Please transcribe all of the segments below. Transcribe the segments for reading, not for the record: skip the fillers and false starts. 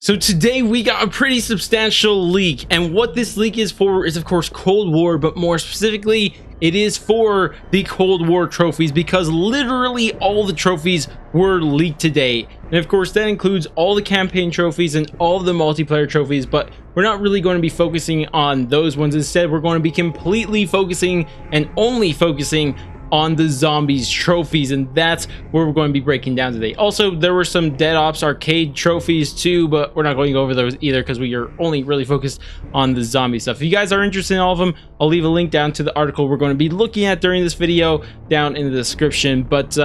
So today we got a pretty substantial leak, and what this leak is for is of course Cold War, but more specifically it is for the Cold War trophies, because literally all the trophies were leaked today. And of course that includes all the campaign trophies and all of the multiplayer trophies, but we're not really going to be focusing on those ones. Instead, we're going to be completely focusing and only focusing on the zombies trophies, and that's where we're going to be breaking down today. Also, there were some Dead Ops arcade trophies too, but we're not going to go over those either because we are only really focused on the zombie stuff. If you guys are interested in all of them, I'll leave a link down to the article we're going to be looking at during this video down in the description. But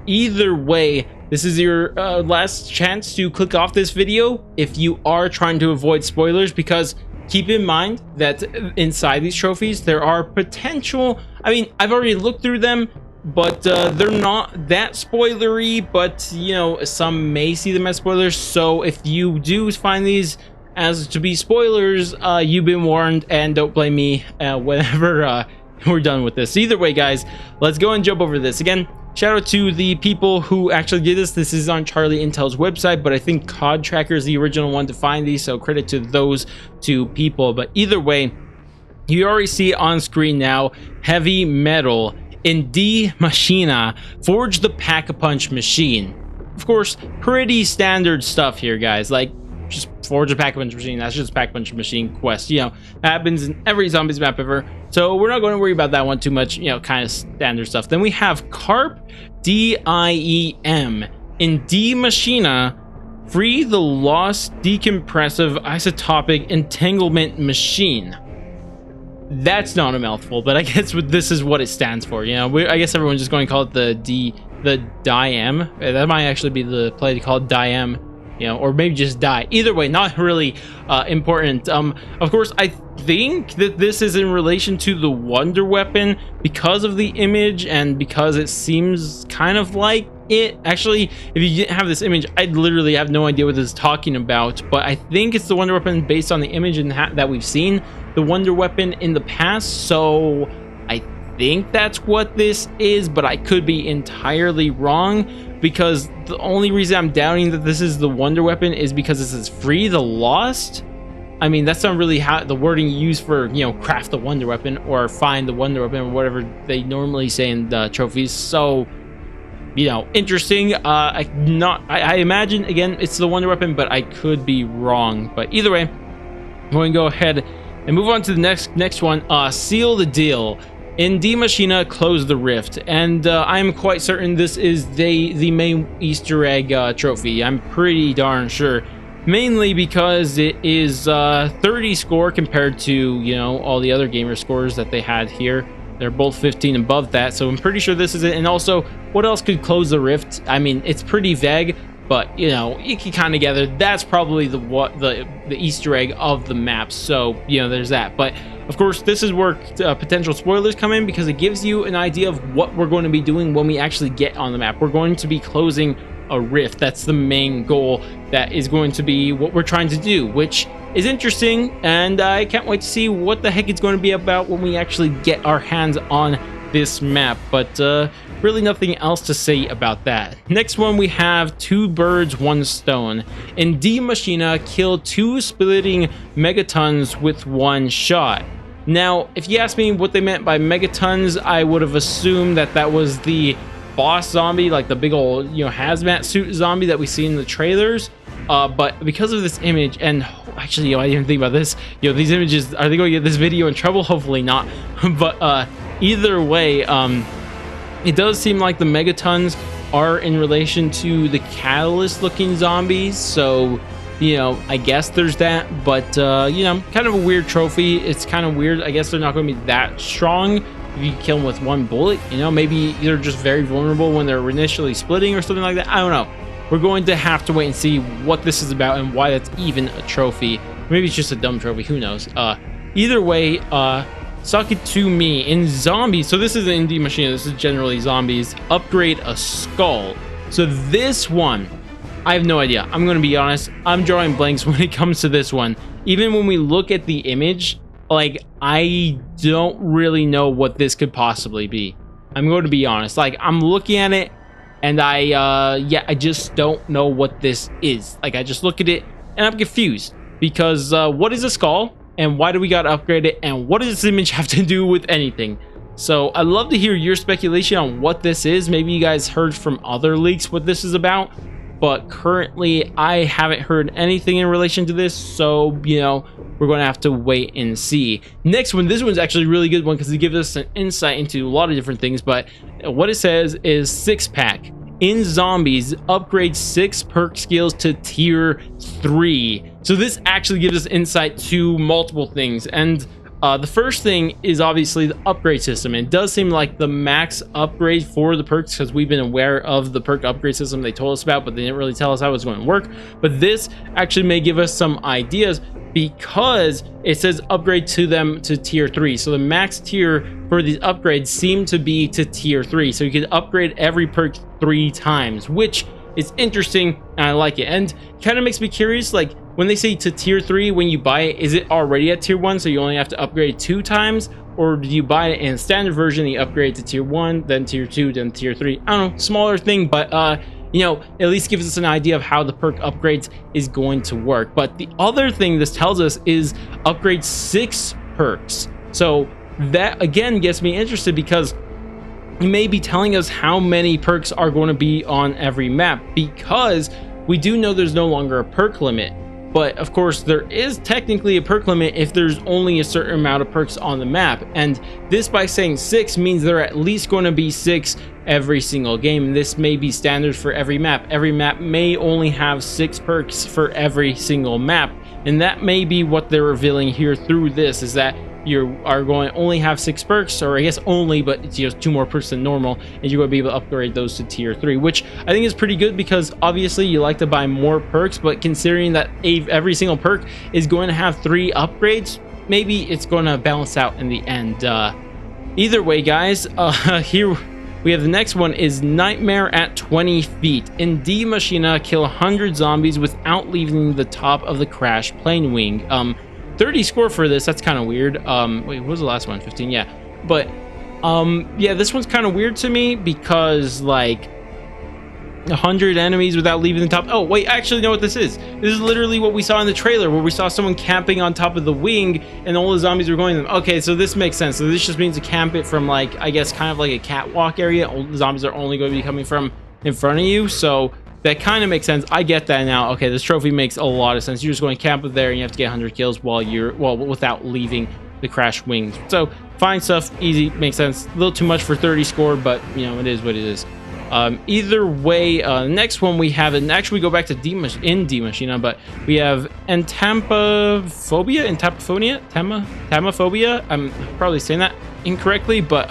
either way, this is your last chance to click off this video if you are trying to avoid spoilers, because keep in mind that inside these trophies there are potential, I mean, I've already looked through them, but they're not that spoilery, but you know, some may see them as spoilers. So if you do find these as to be spoilers, you've been warned, and don't blame me whenever we're done with this. Either way, guys, let's go and jump over this. Again, shout out to the people who actually did this. This is on Charlie Intel's website, but I think COD Tracker is the original one to find these, so credit to those two people. But either way, you already see on screen now, heavy metal in DieMaschine, forge the pack-a-punch machine. Of course, pretty standard stuff here, guys. Like, just forge a pack-a-punch machine. That's just pack-a-punch machine quest. You know, happens in every zombies map ever. So we're not going to worry about that one too much. You know, kind of standard stuff. Then we have Carp DIEM in DieMaschine, free the lost decompressive isotopic entanglement machine. That's not a mouthful, but I guess this is what it stands for. You know, I guess everyone's just going to call it the DIEM. That might actually be the play to call it DIEM. You know, or maybe just die. Either way, not really important. Of course, I think that this is in relation to the Wonder Weapon because of the image and because it seems kind of like it. Actually, if you didn't have this image, I'd literally have no idea what this is talking about, but I think it's the Wonder Weapon based on the image and that we've seen the Wonder Weapon in the past. So I think that's what this is, but I could be entirely wrong, because the only reason I'm doubting that this is the Wonder Weapon is because this is free the lost. I mean, that's not really how the wording you use for, you know, craft the Wonder Weapon or find the Wonder Weapon or whatever they normally say in the trophies. So, you know, interesting. I imagine again it's the Wonder Weapon, but I could be wrong. But either way, I'm going to go ahead and move on to the next one. Seal the deal. In DieMaschine, close the rift, and I'm quite certain this is the main Easter egg trophy. I'm pretty darn sure, mainly because it is 30 score compared to, you know, all the other gamer scores that they had here. They're both 15 above that, so I'm pretty sure this is it. And also, what else could close the rift? I mean, it's pretty vague, but you know, you can kind of gather that's probably the Easter egg of the map. So you know, there's that. But of course, this is where potential spoilers come in, because it gives you an idea of what we're going to be doing when we actually get on the map. We're going to be closing a rift. That's the main goal. That is going to be what we're trying to do, which is interesting, and I can't wait to see what the heck it's going to be about when we actually get our hands on this map. But really nothing else to say about that. Next one, we have two birds, one stone. In DieMaschine, kill two splitting megatons with one shot. Now, if you ask me what they meant by megatons, I would have assumed that that was the boss zombie, like the big old, you know, hazmat suit zombie that we see in the trailers. But because of this image, and actually, you know, I didn't think about this. You know, these images, are they going to get this video in trouble? Hopefully not. But either way, it does seem like the megatons are in relation to the catalyst looking zombies. So, you know, I guess there's that. But, you know, kind of a weird trophy. It's kind of weird. I guess they're not going to be that strong if you kill them with one bullet. You know, maybe they're just very vulnerable when they're initially splitting or something like that. I don't know. We're going to have to wait and see what this is about and why that's even a trophy. Maybe it's just a dumb trophy. Who knows? Either way, suck it to me. In zombies, so this is an indie machine. This is generally zombies. Upgrade a skull. So this one, I have no idea. I'm going to be honest. I'm drawing blanks when it comes to this one. Even when we look at the image, like, I don't really know what this could possibly be. I'm going to be honest. Like, I'm looking at it, and I just don't know what this is. Like, I just look at it, and I'm confused because what is a skull and why do we got to upgrade it, and what does this image have to do with anything? So I'd love to hear your speculation on what this is. Maybe you guys heard from other leaks what this is about, but currently I haven't heard anything in relation to this, so you know, we're going to have to wait and see. Next one, this one's actually a really good one because it gives us an insight into a lot of different things, but what it says is 6-pack. In zombies, upgrade 6 perk skills to tier 3. So this actually gives us insight to multiple things, and the first thing is obviously the upgrade system. It does seem like the max upgrade for the perks, because we've been aware of the perk upgrade system they told us about, but they didn't really tell us how it was going to work. But this actually may give us some ideas because it says upgrade to them to tier 3. So the max tier for these upgrades seem to be to tier 3. So you can upgrade every perk 3 times, which is interesting and I like it. And kind of makes me curious, like when they say to tier 3 when you buy it, is it already at tier 1 so you only have to upgrade 2 times, or do you buy it in standard version, you upgrade to tier 1, then tier 2, then tier 3? I don't know, smaller thing, but you know, at least gives us an idea of how the perk upgrades is going to work. But the other thing this tells us is upgrade 6 perks. So that again gets me interested because it may be telling us how many perks are going to be on every map, because we do know there's no longer a perk limit. But of course there is technically a perk limit if there's only a certain amount of perks on the map, and this by saying 6 means there are at least going to be 6 every single game. This may be standard for every map. Every map may only have 6 perks for every single map, and that may be what they're revealing here through this, is that you are going to only have 6 perks, or I guess only, but it's just 2 more perks than normal, and you're going to be able to upgrade those to tier 3, which I think is pretty good, because obviously you like to buy more perks, but considering that every single perk is going to have 3 upgrades, maybe it's going to balance out in the end. Either way, guys, here we have the next one is Nightmare at 20 feet. In DieMaschine, kill 100 zombies without leaving the top of the crash plane wing. 30 score for this, that's kind of weird. Wait, what was the last one? 15, yeah. But yeah, this one's kind of weird to me because like 100 enemies without leaving the top. Oh wait, I actually know what this is. This is literally what we saw in the trailer, where we saw someone camping on top of the wing and all the zombies were going to them. Okay, so this makes sense. So this just means to camp it from, like, I guess kind of like a catwalk area. All the zombies are only going to be coming from in front of you, so that kind of makes sense. I get that now. Okay, this trophy makes a lot of sense. You're just going to camp up there and you have to get 100 kills while you're, well, without leaving the crash wings. So fine stuff, easy, makes sense. A little too much for 30 score, but you know, it is what it is. Either way, next one we have, and actually we go back to DieMaschine, but we have Tamophobia. I'm probably saying that incorrectly, but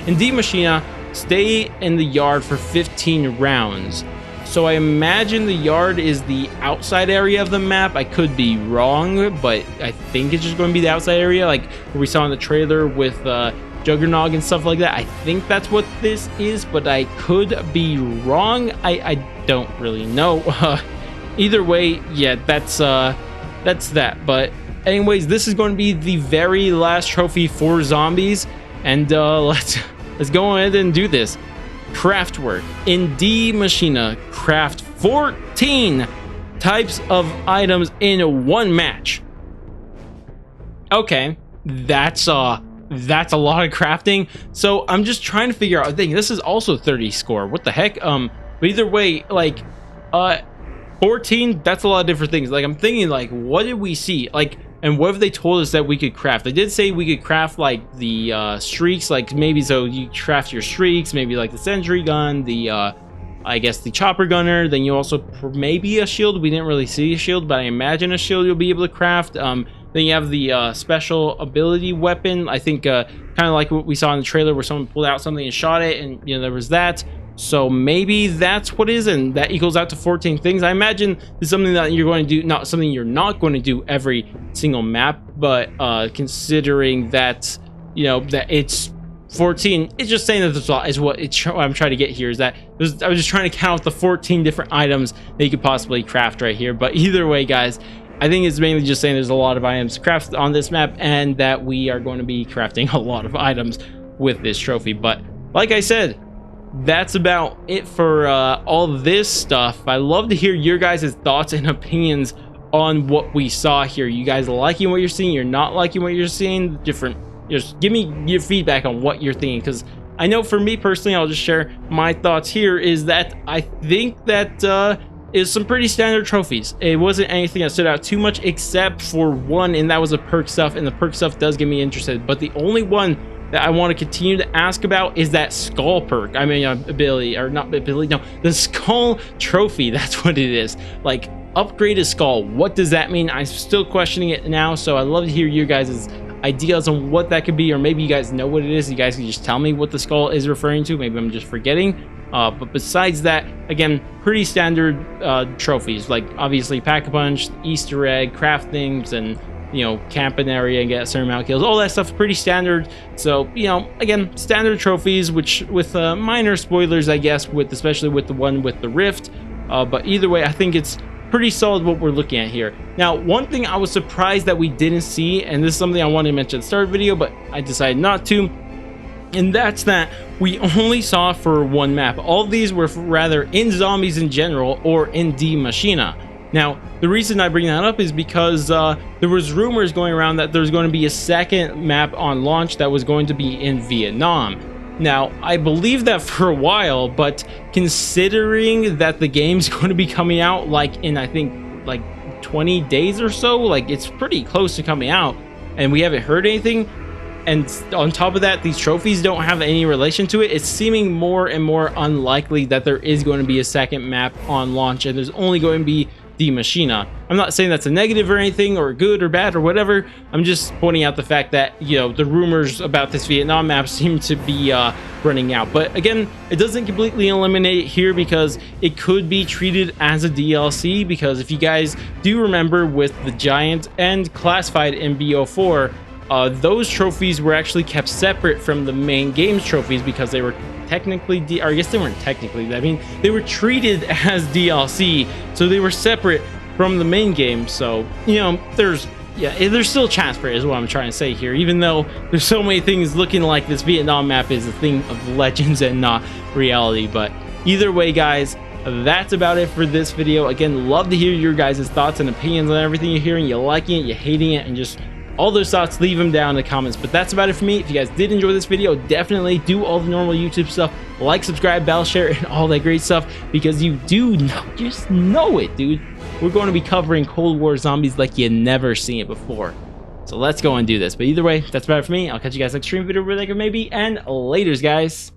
in DieMaschine, stay in the yard for 15 rounds. So I imagine the yard is the outside area of the map. I could be wrong, but I think it's just going to be the outside area, like what we saw in the trailer with Juggernog and stuff like that. I think that's what this is, but I could be wrong. I don't really know. Either way, yeah, that's that. But anyways, this is going to be the very last trophy for zombies, and let's go ahead and do this. Craft work. In DieMaschine, craft 14 types of items in one match. Okay, that's a lot of crafting. So I'm just trying to figure out. I think this is also 30 score. What the heck? But either way, like 14, that's a lot of different things. Like I'm thinking, like, what did we see? Like, and what have they told us that we could craft? They did say we could craft like the streaks, like maybe, so you craft your streaks, maybe like the sentry gun, the I guess the chopper gunner. Then you also maybe a shield. We didn't really see a shield, but I imagine a shield you'll be able to craft. Then you have the special ability weapon. I think kind of like what we saw in the trailer, where someone pulled out something and shot it, and you know, there was that. So maybe that's what it is, and that equals out to 14 things. I imagine this is something that you're going to do, not something you're not going to do every single map, but considering that, you know, that it's 14, it's just saying that there's a lot, is what I'm trying to get here, is that I was just trying to count the 14 different items that you could possibly craft right here. But either way, guys, I think it's mainly just saying there's a lot of items to craft on this map, and that we are going to be crafting a lot of items with this trophy. But like I said, that's about it for all this stuff. I love to hear your guys' thoughts and opinions on what we saw here. You guys liking what you're seeing? You're not liking what you're seeing? Different. Just give me your feedback on what you're thinking, because I know for me personally, I'll just share my thoughts here, is that I think that is some pretty standard trophies. It wasn't anything that stood out too much except for one, and that was the perk stuff, and the perk stuff does get me interested. But the only one that I want to continue to ask about is that skull perk. I mean, ability, or not ability, no, the skull trophy. That's what it is. Like, upgraded skull. What does that mean? I'm still questioning it now, so I'd love to hear your guys' ideas on what that could be, or maybe you guys know what it is. You guys can just tell me what the skull is referring to. Maybe I'm just forgetting. But besides that, again, pretty standard trophies, like obviously Pack-a-Punch, Easter egg, craft things, and you know, camp an area and get a certain amount of kills. All that stuff's pretty standard. So, you know, again, standard trophies, which with minor spoilers, I guess, with especially with the one with the rift. But either way, I think it's pretty solid what we're looking at here. Now, one thing I was surprised that we didn't see, and this is something I wanted to mention at the start of the video, but I decided not to, and that's that we only saw for one map. All of these were rather in zombies in general or in DieMaschine. Now, the reason I bring that up is because there was rumors going around that there's going to be a second map on launch that was going to be in Vietnam. Now, I believe that for a while, but considering that the game's going to be coming out like in, I think, like 20 days or so, like it's pretty close to coming out, and we haven't heard anything, and on top of that, these trophies don't have any relation to it, it's seeming more and more unlikely that there is going to be a second map on launch, and there's only going to be DieMaschine. I'm not saying that's a negative or anything, or good or bad or whatever. I'm just pointing out the fact that, you know, the rumors about this Vietnam map seem to be running out. But again, it doesn't completely eliminate it here, because it could be treated as a DLC, because if you guys do remember with the Giant and Classified in BO4, those trophies were actually kept separate from the main game's trophies, because they were technically, or I guess they weren't technically, I mean, they were treated as DLC, so they were separate from the main game. So, you know, there's still a chance for it, is what I'm trying to say here, even though there's so many things looking like this Vietnam map is a thing of legends and not reality. But either way, guys, that's about it for this video. Again, love to hear your guys' thoughts and opinions on everything you're hearing. You liking it, you hating it, and just all those thoughts, leave them down in the comments. But that's about it for me. If you guys did enjoy this video, definitely do all the normal YouTube stuff, like, subscribe, bell, share, and all that great stuff, because you do know, just know it, dude. We're going to be covering Cold War zombies like you never seen it before. So let's go and do this. But either way, that's about it for me. I'll catch you guys next stream video, where they can maybe, and laters, guys.